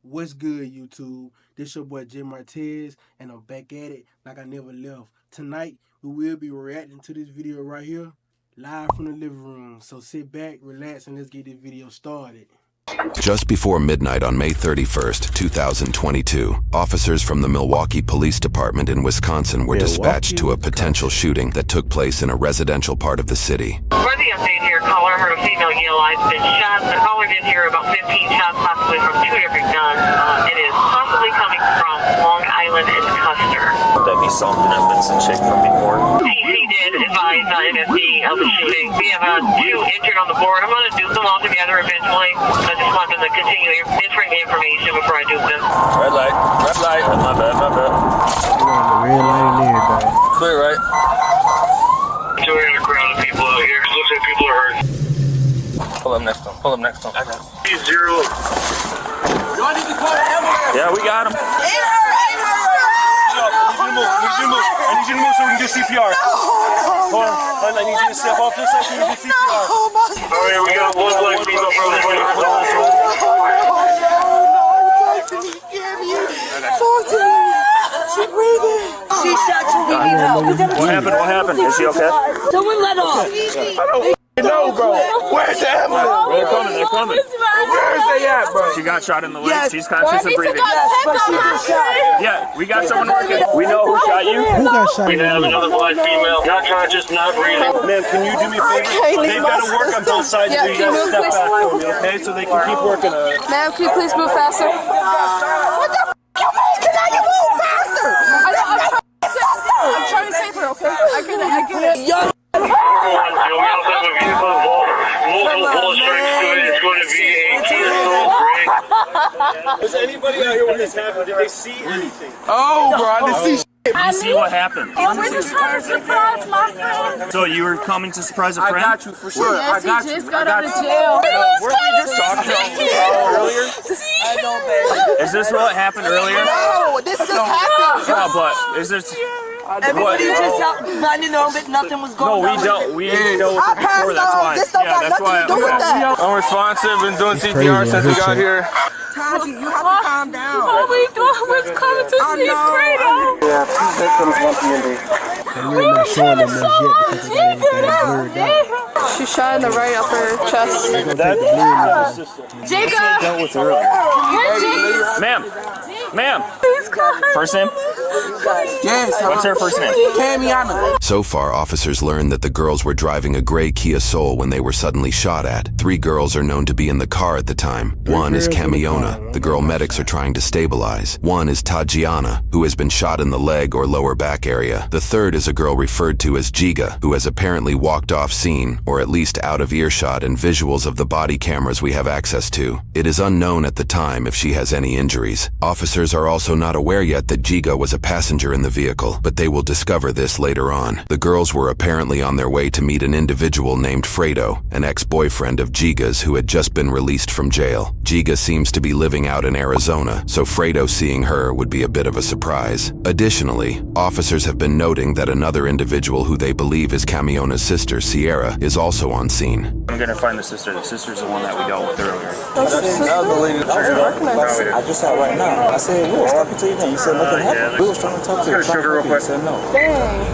What's good, YouTube? This your boy J Martez, and I'm back at it like I never left. Tonight, we will be reacting to this video right here, live from the living room. So sit back, relax, and let's get this video started. Just before midnight on May 31st, 2022, officers from the Milwaukee Police Department in Wisconsin were dispatched to a potential shooting that took place in a residential part of the city. For the update here, caller heard a female yell, "I've been shot." The caller did hear about 15 shots, possibly from two different guns. It is possibly coming from Long Island and Custer. Would that be something if it's a chick from before? TC did advise MSD of the shooting. We have two entered on the board. I'm going to dupe them all together eventually. I just want them to continue entering the information before I dupe them. Red light. My bad. We're on the red light and everything. Clear, right? So we're in a crowd of people out here. Looks like people are hurt. Pull up next one. I got him. 0. Y'all need to call the ambulance. Yeah, we got him. I need you to move so we can do CPR. Hold on. I need you to step off this side so we can do CPR. Alright, we got one black female from the She's breathing. She shot you. We need help. What happened? Is she okay? Someone let off. I don't know, bro. Where's the ambulance? They're coming. Where is they at, bro? She got shot in the leg. Yes. She's conscious and breathing. Yes, but she was shot. Yeah, we got someone working. We know who shot you. Who got shot? We have another black female, not conscious, not breathing. Ma'am, can you do me a favor? They've got to work on both sides of you. You gotta step back for me, okay? So they can keep working on it. Ma'am, can you please move faster? What the f*** you mean? Can I get move faster? I'm trying to save her, okay? I get it. Yo. Was anybody out here when this happened? Did they see anything? Oh, bro, I didn't see shit. You see what happened? I was trying to surprise my friend. So you were coming to surprise a friend? I got you for sure. Yes, he just got out of jail. Weren't we just talking earlier? I know, baby. Is this what happened earlier? No, this just happened. No, but is this... Everybody just out minding their own bit, nothing was going on. No, we dealt with it before, that's why. This don't got nothing to do with that. Unresponsive, been doing CPR since we got here. Taji, you have to calm down. All we doing was coming to see Fredo. Yeah, please take them one community. We're not showing them much yet because they got everything blurred out. She shot in the right upper chest. That's the sister. Jacob! Dealt with earlier. Ma'am. First name? Yes. What's her first name? Camiana. So far, officers learned that the girls were driving a gray Kia Soul when they were suddenly shot at. 3 girls are known to be in the car at the time. One is Camiona, the girl medics are trying to stabilize. One is Tajiana, who has been shot in the leg or lower back area. The third is a girl referred to as Giga, who has apparently walked off scene, or at least out of earshot and visuals of the body cameras we have access to. It is unknown at the time if she has any injuries. Officers are also not aware yet that Giga was a passenger in the vehicle, but they will discover this later on. The girls were apparently on their way to meet an individual named Fredo, an ex-boyfriend of Giga's who had just been released from jail. Giga seems to be living out in Arizona, so Fredo seeing her would be a bit of a surprise. Additionally, officers have been noting that another individual who they believe is Camiona's sister, Sierra, is also on scene. I'm gonna find the sister. The sister's the one that we dealt with earlier. That was the lady that I just saw right now. I said, we was talking to you then. You said nothing happened. We was trying to talk to you. You said no.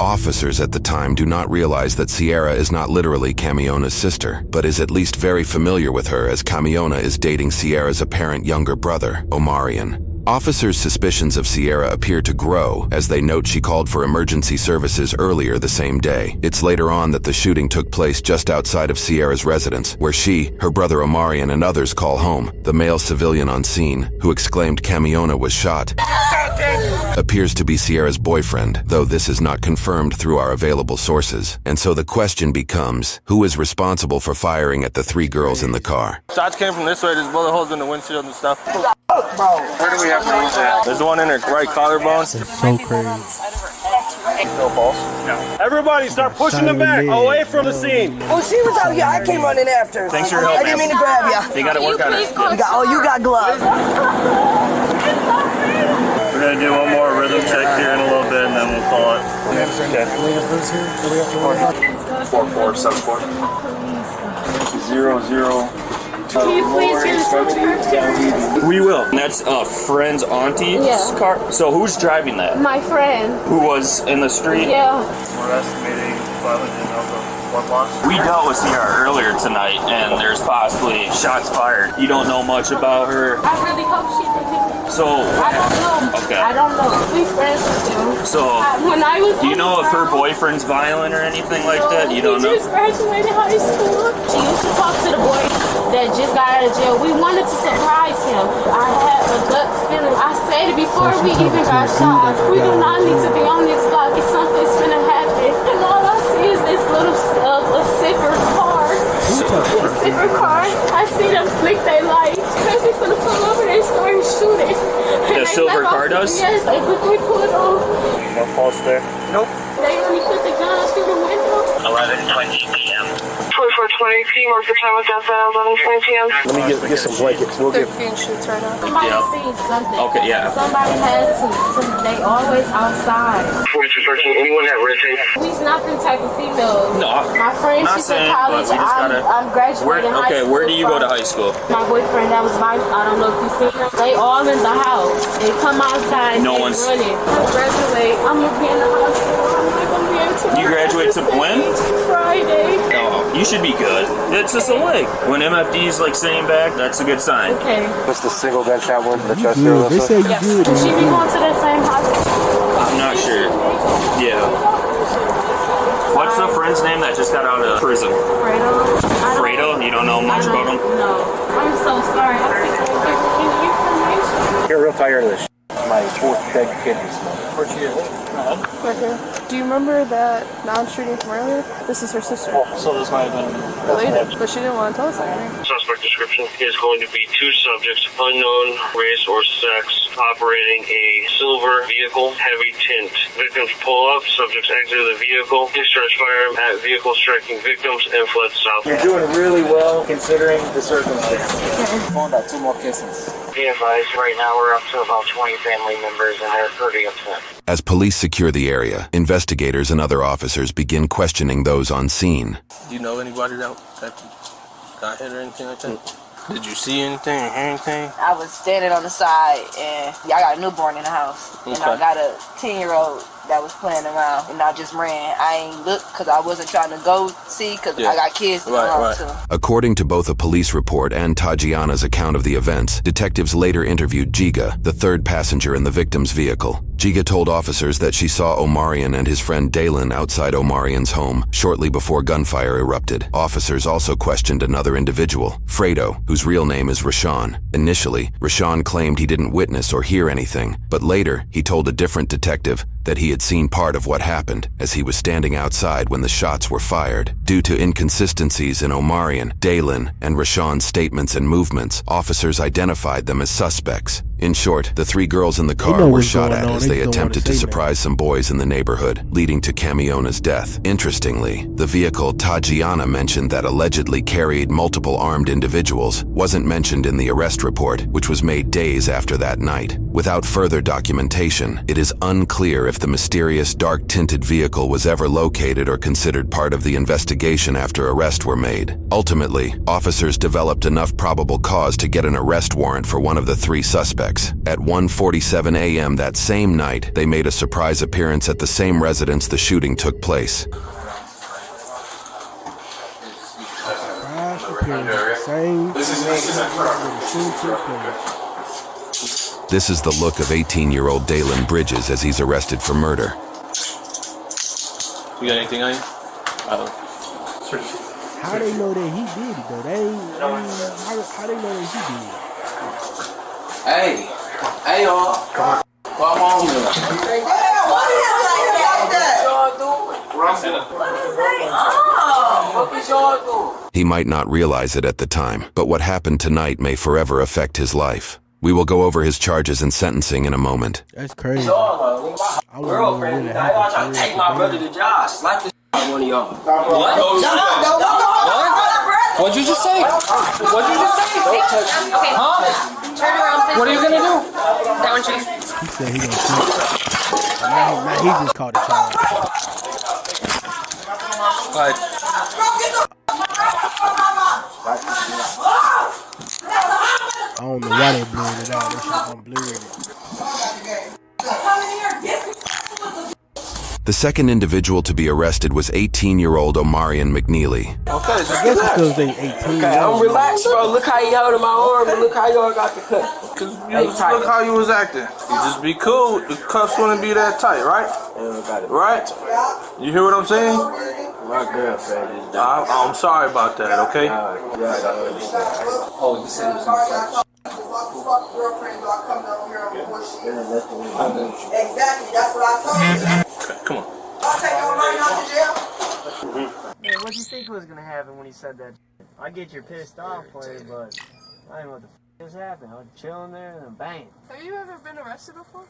Officers at the time do not realize that Sierra is not literally Camiona's sister, but is at least very familiar with her as Camiona is dating Sierra's apparent younger brother, Omarion. Officers' suspicions of Sierra appear to grow as they note she called for emergency services earlier the same day. It's later on that the shooting took place just outside of Sierra's residence, where she, her brother Omarion, and others call home. The male civilian on scene, who exclaimed Camiona was shot, appears to be Sierra's boyfriend, though this is not confirmed through our available sources. And so the question becomes, who is responsible for firing at the 3 girls in the car? Shots came from this way. There's bullet holes in the windshield and stuff. Where do we have to use that? There's one in her right collarbone. That's so crazy. No balls. No. Everybody start pushing them back away from the scene. Oh, she was out here. I came running after her. Thanks for your help, I didn't mean to grab you. They gotta work on it. You got gloves. We're gonna do one more rhythm check here in a little bit and then we'll call it. Okay. 4474 00 Can you please give us some characters? We will. And that's a friend's auntie's car. So who's driving that? My friend. Who was in the street? Yeah. We're estimating violent and alcohol. One loss. We dealt with Sierra earlier tonight, and there's possibly shots fired. You don't know much about her. I really hope she didn't. So I don't know. Okay. I don't know. We friends with them. So when I was, do you know if her boyfriend's violent or anything like that? You don't know. He just graduated high school. She used to talk to the boy that just got out of jail. We wanted to surprise him. I had a gut feeling. I said it before we even got shot. We do not need to be on this block. If something's gonna happen, and all I see is this little a silver car. A silver car. I see them flick their lights. Cause he's gonna pull over and start shooting. The silver car does? Yes, they pull it off. No pulse there? Nope. They only put the gun through the window. 11:20 p.m. 24:20 p.m. What's the time with that at 11:20 p.m.? Let me get some blankets. We'll get. Somebody seen something. Okay, yeah. Somebody had to. They always outside. 4213. Anyone have red tape? We's not the type of female. No. My friend, Not she's in saying, college. but we just gotta. I'm graduating high Okay, school. where do you go to high school? My boyfriend, that was my. I don't know if you seen him. They all in the house. They come outside. No they one's- running. I graduate. I'm gonna be in the hospital. I'm not gonna be able to. You graduate to when? Friday. No, you should be good. It's just a leg. When MFD's like sitting back, that's a good sign. Okay. What's the single gunshot wound to the chest Good. area? They say you Yes. good. Will she be going to the same hospital? I'm not sure. Yeah. What's the friend's name that just got out of prison? Fredo. Fredo? You don't know much about him? No. I'm so sorry. I can't give any information. You're real tired of this. My fourth dead kidney. Right here. Do you remember that non-shooting from earlier? This is her sister. So this might have been Related, but she didn't want to tell us anything. Suspect description is going to be two subjects, unknown race or sex, operating a silver vehicle, heavy tint. Victims pull up, subjects exit the vehicle, discharge firearm at vehicle striking victims, and fled south. You're doing really well considering the circumstances. Found out 2 more cases. Be advised, right now we're up to about 20 family members and they're pretty upset. As police secure the area, investigators and other officers begin questioning those on scene. Do you know anybody that got hit or anything like that? Did you see anything or hear anything? I was standing on the side, and I got a newborn in the house, and I got a 10-year-old that was playing around, and I just ran. I ain't looked because I wasn't trying to go see because I got kids to run too. According to both a police report and Tajiana's account of the events, detectives later interviewed Giga, the third passenger in the victim's vehicle. Giga told officers that she saw Omarion and his friend Dalen outside Omarion's home shortly before gunfire erupted. Officers also questioned another individual, Fredo, whose real name is Rashawn. Initially, Rashawn claimed he didn't witness or hear anything, but later he told a different detective that he had seen part of what happened as he was standing outside when the shots were fired. Due to inconsistencies in Omarion, Dalen, and Rashawn's statements and movements, officers identified them as suspects. In short, the 3 girls in the car were shot at as they attempted to surprise some boys in the neighborhood, leading to Camiona's death. Interestingly, the vehicle Tajiana mentioned that allegedly carried multiple armed individuals wasn't mentioned in the arrest report, which was made days after that night. Without further documentation, it is unclear if the mysterious dark-tinted vehicle was ever located or considered part of the investigation after arrests were made. Ultimately, officers developed enough probable cause to get an arrest warrant for one of the 3 suspects. At 1:47 a.m. that same night, they made a surprise appearance at the same residence the shooting took place. This is the look of 18-year-old Dalen Bridges as he's arrested for murder. You got anything on you? How they know that he did it though? How they know that he did it? Hey, y'all. Come on here. He might not realize it at the time, but what happened tonight may forever affect his life. We will go over his charges and sentencing in a moment. That's crazy. Girlfriend, now y'all trying to take my brother to job. Slap the out of one of y'all. What? What'd you just say? What'd you just say? Don't touch me. Huh? Turn around. What are you gonna do? That one, Chase. He said he gonna shoot. Now he just caught the charge. Like. I don't know why they blurred it out. They should have blurred it. The second individual to be arrested was 18-year-old Omarion McNeely. Okay, just I guess it's because they 18. Okay, I'm relaxed, bro. Look how you holding my arm, and look how y'all got the cut. Cause look how you was acting. You just be cool. The cuffs wouldn't be that tight, right? Right? You hear what I'm saying? My girlfriend is I'm sorry about that, okay? Oh, you said it was Exactly, that's what I told you. Okay, come on. I'll take your money out to jail. Hey, what do you think was gonna happen when he said that? I get you're pissed off for it, but I don't know what the just happened. I was chilling there and then bang. Have you ever been arrested before?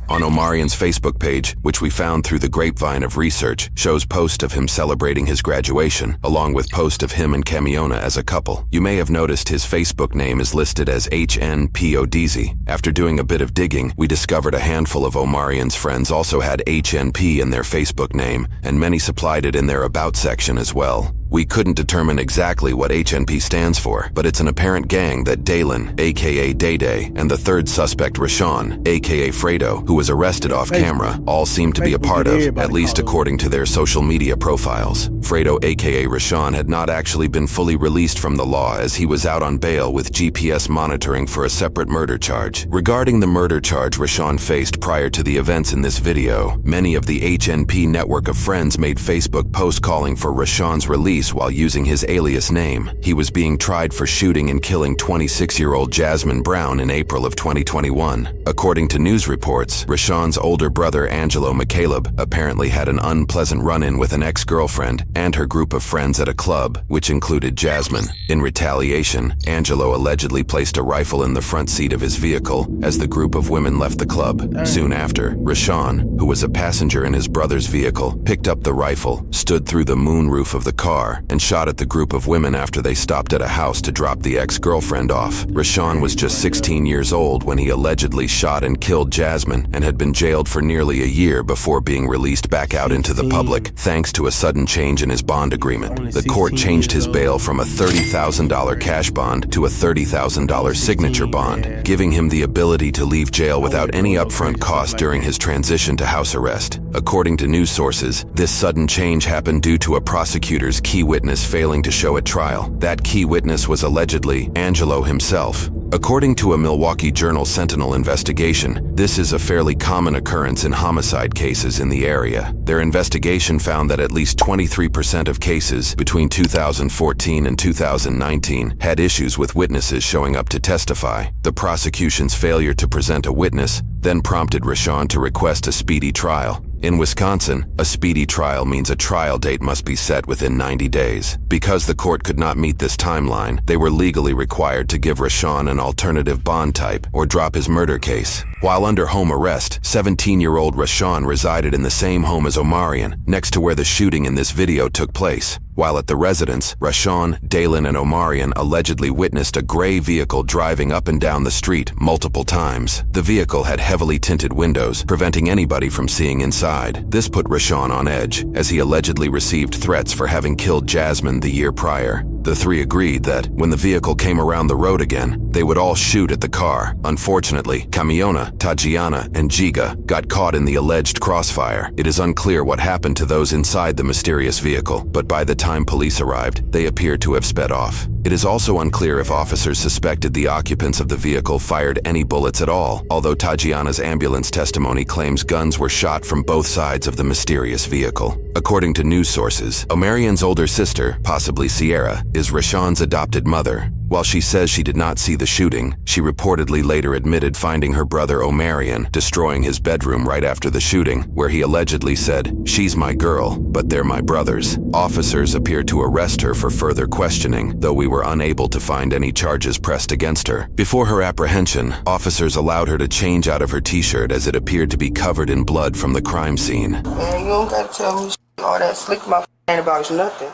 On Omarion's Facebook page, which we found through the grapevine of research, shows post of him celebrating his graduation, along with post of him and Camiona as a couple. You may have noticed his Facebook name is listed as HNPODZ. After doing a bit of digging, we discovered a handful of Omarion's friends also had HNP in their Facebook name, and many supplied it in their About section as well. We couldn't determine exactly what HNP stands for, but it's an apparent gang that Dalen, aka Day Day, and the third suspect Rashawn, aka Fredo, who was arrested off camera, all seem to be a part of, at least according to their social media profiles. Fredo, aka Rashawn, had not actually been fully released from the law as he was out on bail with GPS monitoring for a separate murder charge. Regarding the murder charge Rashawn faced prior to the events in this video, many of the HNP network of friends made Facebook posts calling for Rashawn's release while using his alias name. He was being tried for shooting and killing 26-year-old Jasmine Brown in April of 2021. According to news reports, Rashawn's older brother Angelo McCaleb apparently had an unpleasant run-in with an ex-girlfriend and her group of friends at a club, which included Jasmine. In retaliation, Angelo allegedly placed a rifle in the front seat of his vehicle as the group of women left the club. Soon after, Rashawn, who was a passenger in his brother's vehicle, picked up the rifle, stood through the moonroof of the car, and shot at the group of women after they stopped at a house to drop the ex-girlfriend off. Rashawn was just 16 years old when he allegedly shot and killed Jasmine and had been jailed for nearly a year before being released back out into the public, thanks to a sudden change in his bond agreement. The court changed his bail from a $30,000 cash bond to a $30,000 signature bond, giving him the ability to leave jail without any upfront cost during his transition to house arrest. According to news sources, this sudden change happened due to a prosecutor's key witness failing to show at trial. That key witness was allegedly Angelo himself. According to a Milwaukee Journal Sentinel investigation, this is a fairly common occurrence in homicide cases in the area. Their investigation found that at least 23% of cases between 2014 and 2019 had issues with witnesses showing up to testify. The prosecution's failure to present a witness then prompted Rashawn to request a speedy trial. In Wisconsin, a speedy trial means a trial date must be set within 90 days. Because the court could not meet this timeline, they were legally required to give Rashawn an alternative bond type or drop his murder case. While under home arrest, 17-year-old Rashawn resided in the same home as Omarion, next to where the shooting in this video took place. While at the residence, Rashawn, Dalen, and Omarion allegedly witnessed a gray vehicle driving up and down the street multiple times. The vehicle had heavily tinted windows, preventing anybody from seeing inside. This put Rashawn on edge, as he allegedly received threats for having killed Jasmine the year prior. The three agreed that, when the vehicle came around the road again, they would all shoot at the car. Unfortunately, Camiona, Tatiana, and Giga got caught in the alleged crossfire. It is unclear what happened to those inside the mysterious vehicle, but by the time police arrived, they appeared to have sped off. It is also unclear if officers suspected the occupants of the vehicle fired any bullets at all, although Tatiana's ambulance testimony claims guns were shot from both sides of the mysterious vehicle. According to news sources, Omarion's older sister, possibly Sierra, is Rashawn's adopted mother. While she says she did not see the shooting, she reportedly later admitted finding her brother Omarion destroying his bedroom right after the shooting, where he allegedly said, "She's my girl, but they're my brothers." Officers appeared to arrest her for further questioning, though we were unable to find any charges pressed against her. Before her apprehension, officers allowed her to change out of her t-shirt as it appeared to be covered in blood from the crime scene. Man, you don't gotta tell me all that slick my ain't about nothing.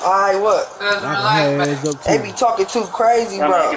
Alright, what? They be talking too crazy, bro.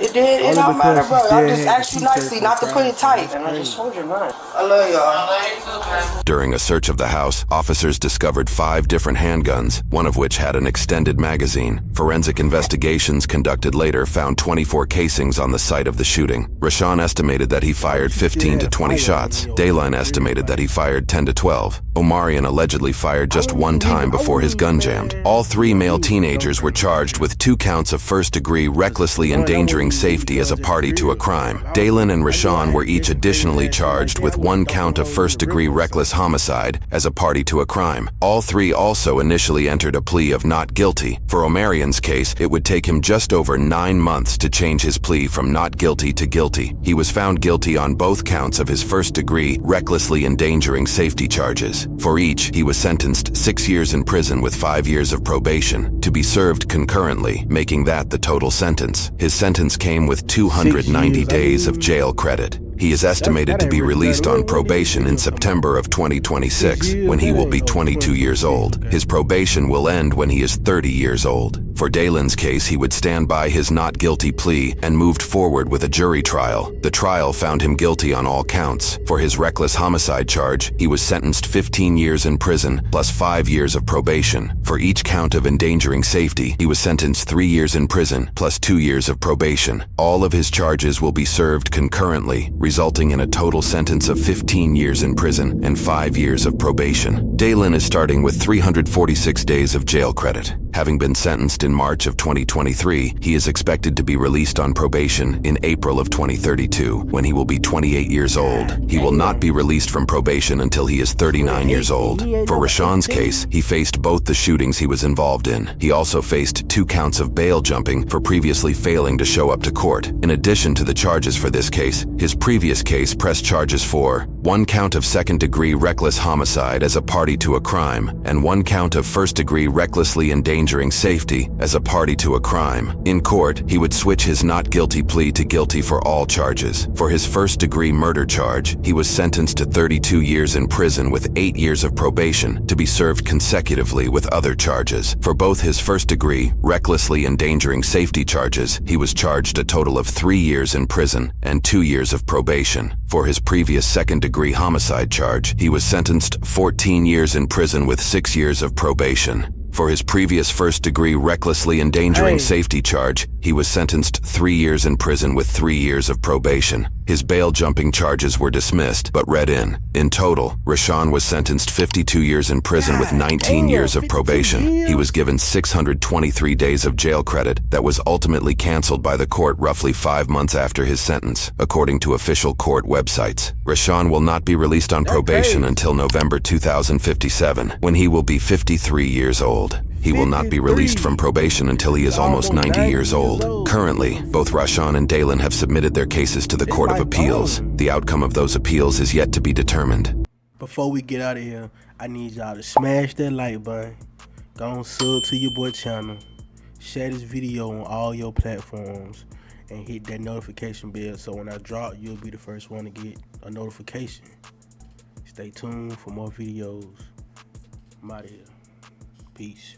It It don't matter, bro. I just asked you teach us nicely not to put it tight. And I just told you not. I love y'all. During a search of the house, officers discovered 5 different handguns, one of which had an extended magazine. Forensic investigations conducted later found 24 casings on the site of the shooting. Rashawn estimated that he fired 15 to 20 shots. Dayline estimated that he fired 10 to 12. Omarion allegedly fired just 1 time before his gun jammed. All 3 male teenagers were charged with 2 counts of first-degree recklessly endangering safety as a party to a crime. Daylin and Rashawn were each additionally charged with 1 count of first-degree reckless homicide as a party to a crime. All 3 also initially entered a plea of not guilty. For Omarion's case, it would take him just over 9 months to change his plea from not guilty to guilty. He was found guilty on both counts of his first-degree recklessly endangering safety charges. For each, he was sentenced 6 years in prison with 5 years of probation, to be served concurrently, making that the total sentence. His sentence came with 290 days of jail credit. He is estimated to be released on probation in September of 2026, when he will be 22 years old. His probation will end when he is 30 years old. For Daylin's case, he would stand by his not guilty plea and moved forward with a jury trial. The trial found him guilty on all counts. For his reckless homicide charge, he was sentenced 15 years in prison plus 5 years of probation. For each count of endangering safety, he was sentenced 3 years in prison plus 2 years of probation. All of his charges will be served concurrently, resulting in a total sentence of 15 years in prison and 5 years of probation. Daylin is starting with 346 days of jail credit. Having been sentenced in March of 2023, he is expected to be released on probation in April of 2032, when he will be 28 years old. He will not be released from probation until he is 39 years old. For Rashawn's case, he faced both the shootings he was involved in. He also faced 2 counts of bail jumping for previously failing to show up to court. In addition to the charges for this case, his previous case pressed charges for 1 count of second-degree reckless homicide as a party to a crime, and 1 count of first-degree recklessly endangering safety as a party to a crime. In court, he would switch his not guilty plea to guilty for all charges. For his first-degree murder charge, he was sentenced to 32 years in prison with 8 years of probation to be served consecutively with other charges. For both his first-degree recklessly endangering safety charges, he was charged a total of 3 years in prison and 2 years of probation. For his previous second-degree homicide charge, he was sentenced 14 years in prison with 6 years of probation. For his previous first-degree recklessly endangering safety charge, he was sentenced 3 years in prison with 3 years of probation. His bail jumping charges were dismissed, but read in. In total, Rashawn was sentenced 52 years in prison with 19 years of probation. He was given 623 days of jail credit that was ultimately canceled by the court roughly 5 months after his sentence, according to official court websites. Rashawn will not be released on probation until November 2057, when he will be 53 years old. He will not be released from probation until he is almost 90 years old. Currently, both Rashawn and Daylin have submitted their cases to the Court of Appeals. The outcome of those appeals is yet to be determined. Before we get out of here, I need y'all to smash that like button. Go on, sub to your boy channel. Share this video on all your platforms. And hit that notification bell so when I drop, you'll be the first one to get a notification. Stay tuned for more videos. I'm out of here. Peace.